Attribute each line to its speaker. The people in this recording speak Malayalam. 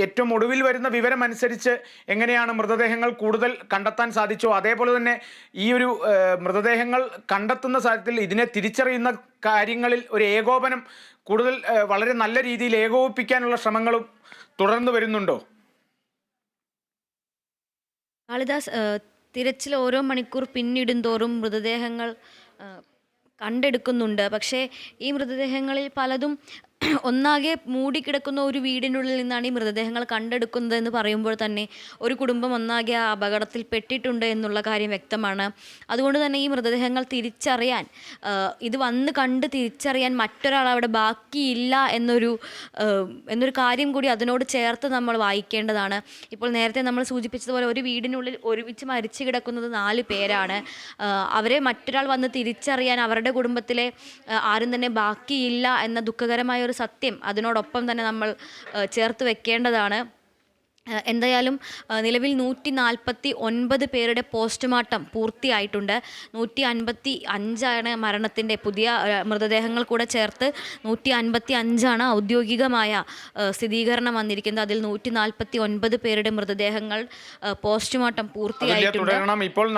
Speaker 1: ഏറ്റവും ഒടുവിൽ വരുന്ന വിവരം അനുസരിച്ച് എങ്ങനെയാണ് മൃതദേഹങ്ങൾ കൂടുതൽ കണ്ടെത്താൻ സാധിച്ചോ അതേപോലെ തന്നെ ഈ ഒരു മൃതദേഹങ്ങൾ കണ്ടെത്തുന്ന സാഹചര്യത്തിൽ ഇതിനെ തിരിച്ചറിയുന്ന കാര്യങ്ങളിൽ ഒരു ഏകോപനം കൂടുതൽ വളരെ നല്ല രീതിയിൽ ഏകോപിപ്പിക്കാനുള്ള ശ്രമങ്ങളും തുടർന്നു വരുന്നുണ്ടോ?
Speaker 2: കാളിദാസ്, തിരച്ചിൽ ഓരോ മണിക്കൂർ പിന്നിടുന്തോറും മൃതദേഹങ്ങൾ കണ്ടെടുക്കുന്നുണ്ട്. പക്ഷേ ഈ മൃതദേഹങ്ങളിൽ പലതും ഒന്നാകെ മൂടിക്കിടക്കുന്ന ഒരു വീടിനുള്ളിൽ നിന്നാണ് ഈ മൃതദേഹങ്ങൾ കണ്ടെടുക്കുന്നത് എന്ന് പറയുമ്പോൾ തന്നെ ഒരു കുടുംബം ഒന്നാകെ ആ അപകടത്തിൽ പെട്ടിട്ടുണ്ട് എന്നുള്ള കാര്യം വ്യക്തമാണ്. അതുകൊണ്ട് തന്നെ ഈ മൃതദേഹങ്ങൾ തിരിച്ചറിയാൻ, ഇത് വന്ന് കണ്ട് തിരിച്ചറിയാൻ മറ്റൊരാൾ അവിടെ ബാക്കിയില്ല എന്നൊരു കാര്യം കൂടി അതിനോട് ചേർത്ത് നമ്മൾ വായിക്കേണ്ടതാണ്. ഇപ്പോൾ നേരത്തെ നമ്മൾ സൂചിപ്പിച്ചതുപോലെ ഒരു വീടിനുള്ളിൽ ഒരുമിച്ച് മരിച്ചു കിടക്കുന്നത് 4 പേരാണ്. അവരെ മറ്റൊരാൾ വന്ന് തിരിച്ചറിയാൻ അവരുടെ കുടുംബത്തിലെ ആരും തന്നെ ബാക്കിയില്ല എന്ന ദുഃഖകരമായ ഒരു സത്യം അതിനോടൊപ്പം തന്നെ നമ്മൾ ചേർത്ത് വെക്കേണ്ടതാണ്. എന്തായാലും നിലവിൽ 149 പേരുടെ പോസ്റ്റ്മോർട്ടം പൂർത്തിയായിട്ടുണ്ട്. 155 മരണത്തിൻ്റെ പുതിയ മൃതദേഹങ്ങൾ കൂടെ ചേർത്ത് 155 ഔദ്യോഗികമായ സ്ഥിരീകരണം വന്നിരിക്കുന്നത്. അതിൽ 149 പേരുടെ മൃതദേഹങ്ങൾ പോസ്റ്റ്മോർട്ടം പൂർത്തിയായിട്ടുണ്ട്.
Speaker 1: ഇപ്പോൾ